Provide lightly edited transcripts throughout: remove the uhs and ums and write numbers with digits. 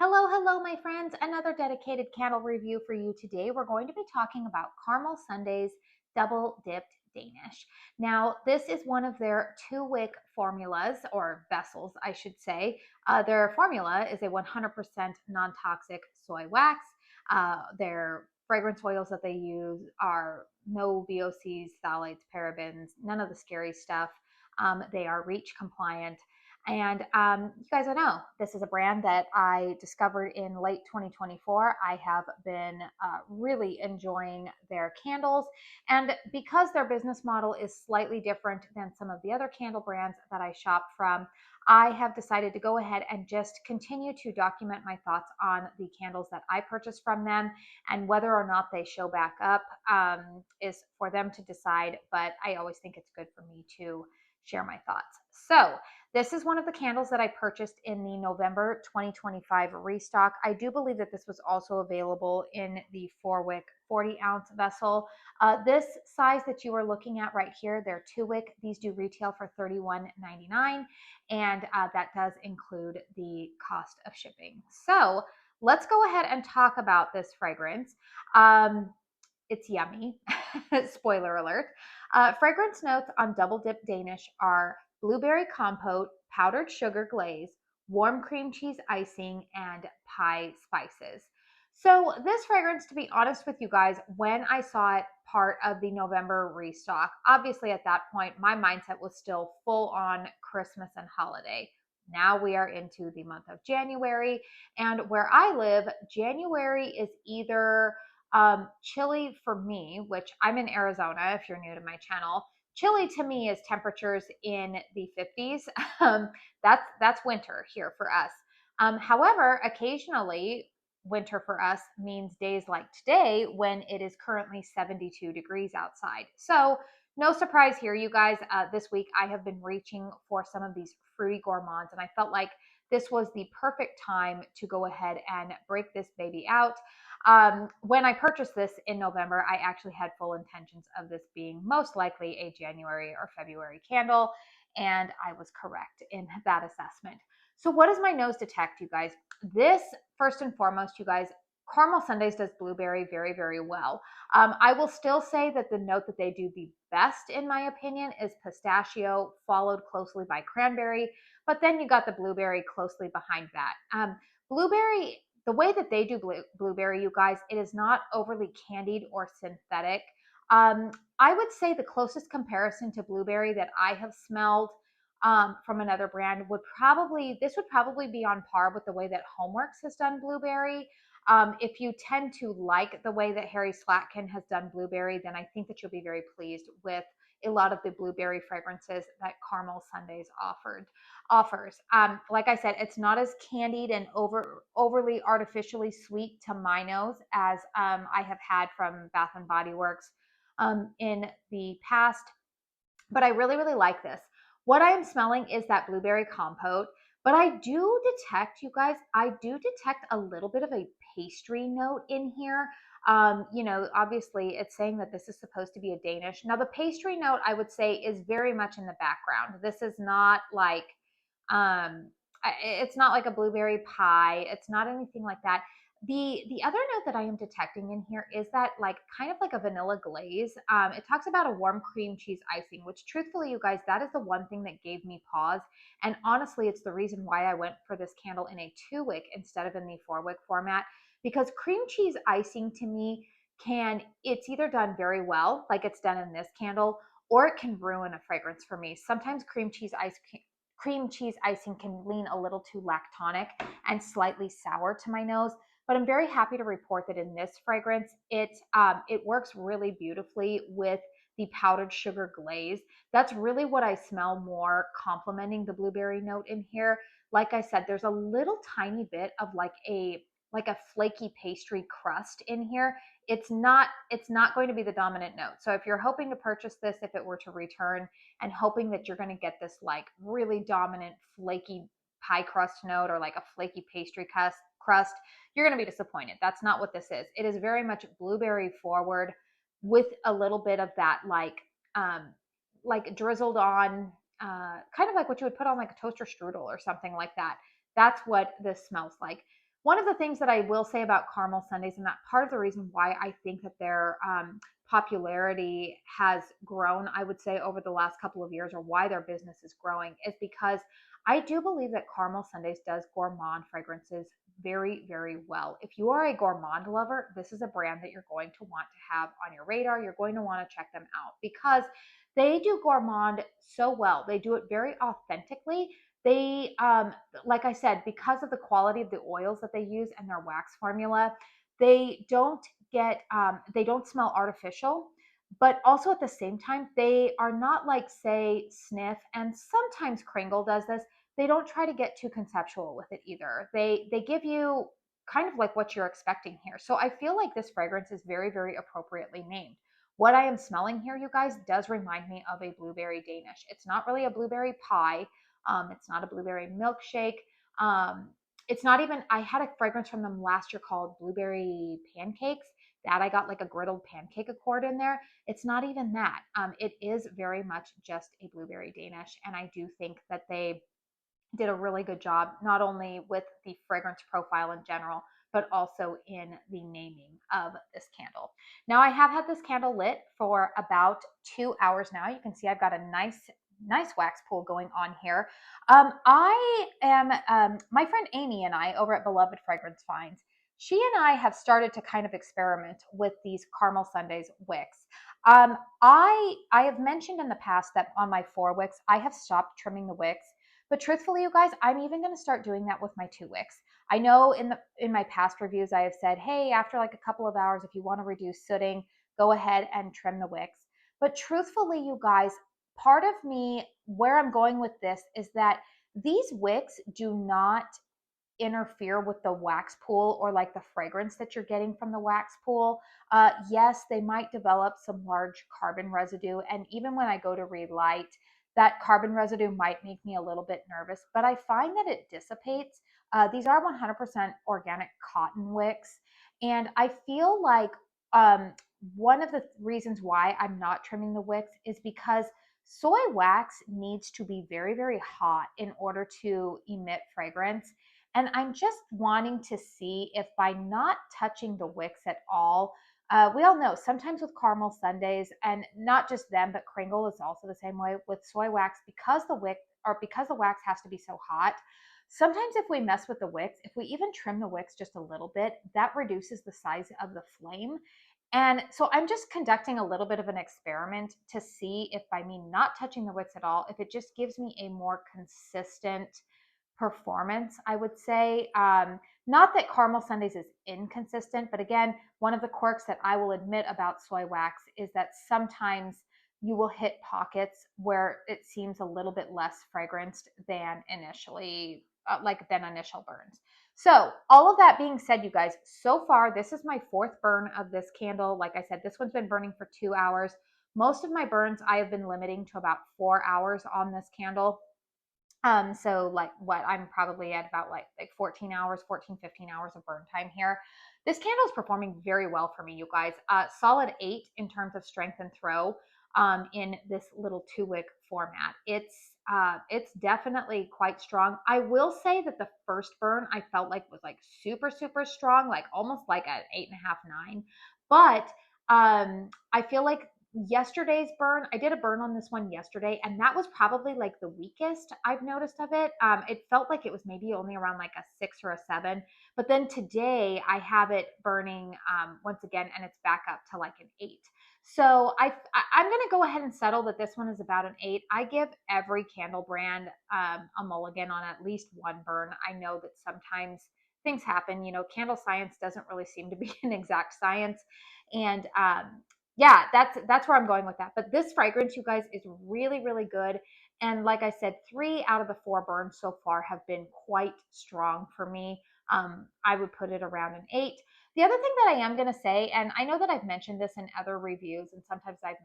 Hello, hello, my friends. Another dedicated candle review for you today. We're going to be talking about Caramel Sundays Double Dipped Danish. Now, this is one of their 2-wick formulas, or vessels, I should say. Their formula is a 100% non toxic soy wax. Their fragrance oils that they use are no VOCs, phthalates, parabens, none of the scary stuff. They are REACH compliant. And you guys know this is a brand that I discovered in late 2024. I have been really enjoying their candles. And because their business model is slightly different than some of the other candle brands that I shop from, I have decided to go ahead and just continue to document my thoughts on the candles that I purchase from them, and whether or not they show back up is for them to decide. But I always think it's good for me to share my thoughts. So, this is one of the candles that I purchased in the November 2025 restock. I do believe that this was also available in the 4-wick 40-ounce vessel. This size that you are looking at right here, they're 2-wick. These do retail for $31.99, and that does include the cost of shipping. So let's go ahead and talk about this fragrance. It's yummy. Spoiler alert. Fragrance notes on Double Dip Danish are blueberry compote, powdered sugar glaze, warm cream cheese icing, and pie spices. So, this fragrance, to be honest with you guys, when I saw it part of the November restock, obviously at that point, my mindset was still full on Christmas and holiday. Now we are into the month of January, and where I live, January is either chilly for me, which I'm in Arizona, if you're new to my channel. Chilly to me is temperatures in the 50s. That's winter here for us. However, occasionally winter for us means days like today when it is currently 72 degrees outside. So no surprise here, you guys. This week I have been reaching for some of these fruity gourmands, and I felt like this was the perfect time to go ahead and break this baby out. When I purchased this in November, I actually had full intentions of this being most likely a January or February candle, and I was correct in that assessment. So, what does my nose detect, you guys? This, first and foremost, you guys, Caramel Sundays does blueberry very, very well. I will still say that the note that they do the best, in my opinion, is pistachio, followed closely by cranberry, but then you got the blueberry closely behind that. Blueberry, the way that they do blueberry, you guys, it is not overly candied or synthetic. I would say the closest comparison to blueberry that I have smelled from another brand would probably, this would probably be on par with the way that Homeworks has done blueberry. If you tend to like the way that Harry Slatkin has done blueberry, then I think that you'll be very pleased with a lot of the blueberry fragrances that Caramel Sundays offers. Like I said, it's not as candied and overly artificially sweet to my nose as I have had from Bath and Body Works in the past. But I really, really like this. What I am smelling is that blueberry compote, but I do detect, you guys, I do detect a little bit of a pastry note in here. Obviously it's saying that this is supposed to be a Danish. Now, the pastry note, I would say, is very much in the background. This is not like, it's not like a blueberry pie. It's not anything like that. The other note that I am detecting in here is that, like, kind of like a vanilla glaze. It talks about a warm cream cheese icing, which, truthfully, you guys, that is the one thing that gave me pause. And honestly, it's the reason why I went for this candle in a 2-wick instead of in the 4-wick format, because cream cheese icing to me it's either done very well, like it's done in this candle, or it can ruin a fragrance for me. Sometimes cream cheese icing can lean a little too lactonic and slightly sour to my nose. But I'm very happy to report that in this fragrance, it works really beautifully with the powdered sugar glaze. That's really what I smell more, complementing the blueberry note in here. Like I said, there's a little tiny bit of like a flaky pastry crust in here. It's not going to be the dominant note. So if you're hoping to purchase this, if it were to return, and hoping that you're going to get this like really dominant flaky pie crust note or like a flaky pastry crust, you're going to be disappointed. That's not what this is. It is very much blueberry forward with a little bit of that like drizzled on, kind of like what you would put on like a toaster strudel or something like that. That's what this smells like. One of the things that I will say about caramel sundaes, and that part of the reason why I think that their popularity has grown, I would say, over the last couple of years, or why their business is growing, is because I do believe that caramel sundaes does gourmand fragrances very, very well. If you are a gourmand lover, this is a brand that you're going to want to have on your radar. You're going to want to check them out because they do gourmand so well. They do it very authentically. They, like I said, because of the quality of the oils that they use and their wax formula, they don't they don't smell artificial. But also at the same time, they are not like, say, Sniff, and sometimes Kringle does this. They don't try to get too conceptual with it either. They give you kind of like what you're expecting here. So I feel like this fragrance is very, very appropriately named. What I am smelling here, you guys, does remind me of a blueberry Danish. It's not really a blueberry pie. It's not a blueberry milkshake. It's not even, I had a fragrance from them last year called Blueberry Pancakes that I got like a griddled pancake accord in there. It's not even that. It is very much just a blueberry Danish. And I do think that they did a really good job, not only with the fragrance profile in general, but also in the naming of this candle. Now I have had this candle lit for about 2 hours now. You can see I've got a nice wax pool going on here. I am, my friend Amy and I over at Beloved Fragrance Finds, she and I have started to kind of experiment with these caramel sundaes wicks. I have mentioned in the past that on my 4 wicks, I have stopped trimming the wicks, but truthfully, you guys, I'm even going to start doing that with my 2 wicks. I know in my past reviews I have said, hey, after like a couple of hours, if you want to reduce sooting, go ahead and trim the wicks. But truthfully, you guys, part of me where I'm going with this is that these wicks do not interfere with the wax pool or like the fragrance that you're getting from the wax pool. Yes, they might develop some large carbon residue. And even when I go to relight, that carbon residue might make me a little bit nervous, but I find that it dissipates. These are 100% organic cotton wicks. And I feel like one of the reasons why I'm not trimming the wicks is because soy wax needs to be very, very hot in order to emit fragrance. And I'm just wanting to see if by not touching the wicks at all, we all know sometimes with caramel sundaes, and not just them, but Kringle is also the same way with soy wax, because the wick or because the wax has to be so hot. Sometimes if we mess with the wicks, if we even trim the wicks just a little bit, that reduces the size of the flame. And so I'm just conducting a little bit of an experiment to see if by me not touching the wicks at all, if it just gives me a more consistent performance, I would say. Not that caramel sundaes is inconsistent, but again, one of the quirks that I will admit about soy wax is that sometimes you will hit pockets where it seems a little bit less fragranced than initially, than initial burns. So all of that being said, you guys, so far, this is my 4th burn of this candle. Like I said, this one's been burning for 2 hours. Most of my burns I have been limiting to about 4 hours on this candle. So like what I'm probably at about like 14 hours, 14, 15 hours of burn time here. This candle is performing very well for me, you guys. Solid 8 in terms of strength and throw in this little 2 wick format. It's definitely quite strong. I will say that the first burn I felt like was like super, super strong, like almost like an 8.5, 9. But I feel like yesterday's burn, I did a burn on this one yesterday, and that was probably like the weakest I've noticed of it. It felt like it was maybe only around like a 6 or a 7, but then today I have it burning once again, and it's back up to like an 8. So I'm going to go ahead and settle that this one is about an 8. I give every candle brand a mulligan on at least one burn. I know that sometimes things happen. You know, candle science doesn't really seem to be an exact science, and yeah, that's where I'm going with that. But this fragrance, you guys, is really, really good. And like I said, 3 out of the 4 burns so far have been quite strong for me. I would put it around an 8. The other thing that I am going to say, and I know that I've mentioned this in other reviews, and sometimes I've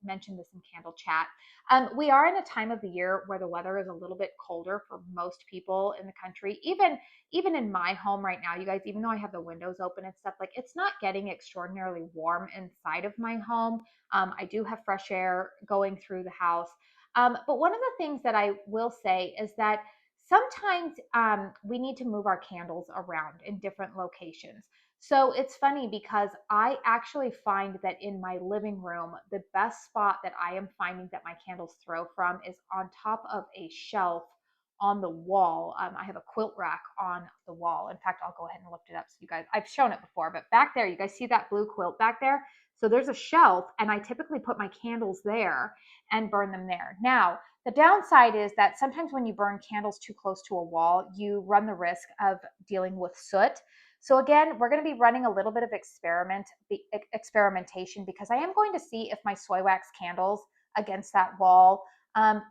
mentioned this in Candle Chat, we are in a time of the year where the weather is a little bit colder for most people in the country. Even in my home right now, you guys, even though I have the windows open and stuff, like it's not getting extraordinarily warm inside of my home. I do have fresh air going through the house. But one of the things that I will say is that sometimes we need to move our candles around in different locations. So it's funny because I actually find that in my living room, the best spot that I am finding that my candles throw from is on top of a shelf on the wall. I have a quilt rack on the wall. In fact, I'll go ahead and lift it up so you guys, I've shown it before, but back there, you guys see that blue quilt back there? So there's a shelf, and I typically put my candles there and burn them there. Now, the downside is that sometimes when you burn candles too close to a wall, you run the risk of dealing with soot. So again, we're going to be running a little bit of experimentation because I am going to see if my soy wax candles against that wall,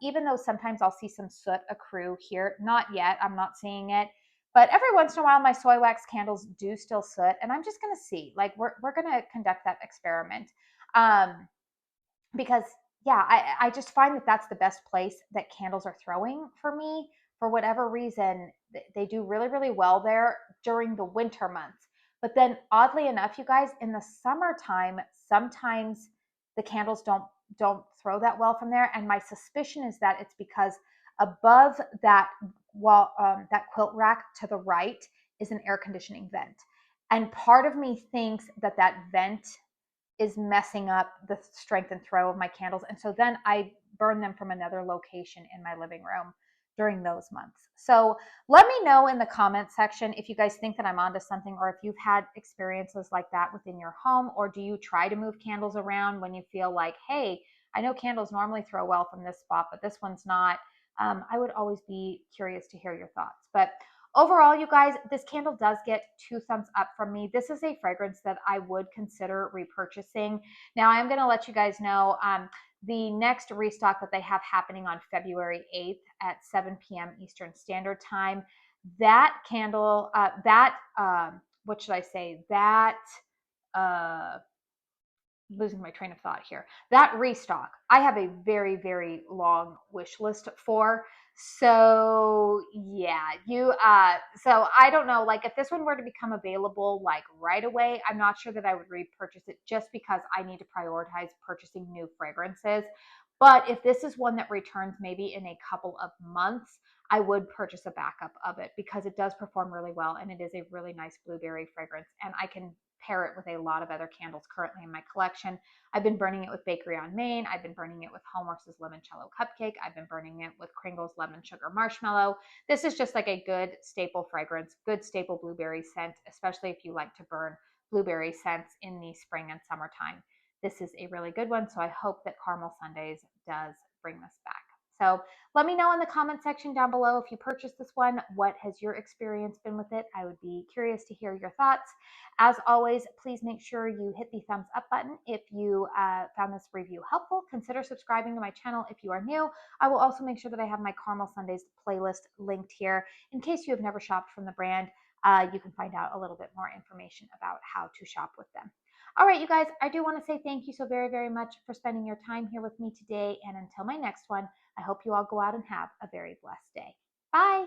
even though sometimes I'll see some soot accrue here. Not yet, I'm not seeing it. But every once in a while, my soy wax candles do still soot, and I'm just going to see. Like we're going to conduct that experiment. Because yeah, I just find that that's the best place that candles are throwing for me. For whatever reason, they do really, really well there during the winter months. But then oddly enough, you guys, in the summertime, sometimes the candles don't throw that well from there. And my suspicion is that it's because above that wall, that quilt rack to the right is an air conditioning vent. And part of me thinks that that vent is messing up the strength and throw of my candles. And so then I burn them from another location in my living room during those months. So let me know in the comment section if you guys think that I'm onto something, or if you've had experiences like that within your home, or do you try to move candles around when you feel like, hey, I know candles normally throw well from this spot, but this one's not. I would always be curious to hear your thoughts. But overall, you guys, this candle does get 2 thumbs up from me. This is a fragrance that I would consider repurchasing. Now, I'm going to let you guys know the next restock that they have happening on February 8th at 7 p.m. Eastern Standard Time. That candle, what should I say? Uh, Losing my train of thought here. That restock, I have a very, very long wish list for. So yeah, so I don't know, like if this one were to become available like right away, I'm not sure that I would repurchase it just because I need to prioritize purchasing new fragrances. But if this is one that returns maybe in a couple of months, I would purchase a backup of it because it does perform really well, and it is a really nice blueberry fragrance, and I can pair it with a lot of other candles currently in my collection. I've been burning it with Bakery on Main. I've been burning it with Homeworks' Limoncello Cupcake. I've been burning it with Kringle's Lemon Sugar Marshmallow. This is just like a good staple fragrance, good staple blueberry scent, especially if you like to burn blueberry scents in the spring and summertime. This is a really good one, so I hope that Caramel Sundays does bring this back. So let me know in the comment section down below if you purchased this one. What has your experience been with it? I would be curious to hear your thoughts. As always, please make sure you hit the thumbs up button if you found this review helpful. Consider subscribing to my channel if you are new. I will also make sure that I have my Caramel Sundays playlist linked here in case you have never shopped from the brand. You can find out a little bit more information about how to shop with them. All right, you guys, I do want to say thank you so very, very much for spending your time here with me today. And until my next one, I hope you all go out and have a very blessed day. Bye.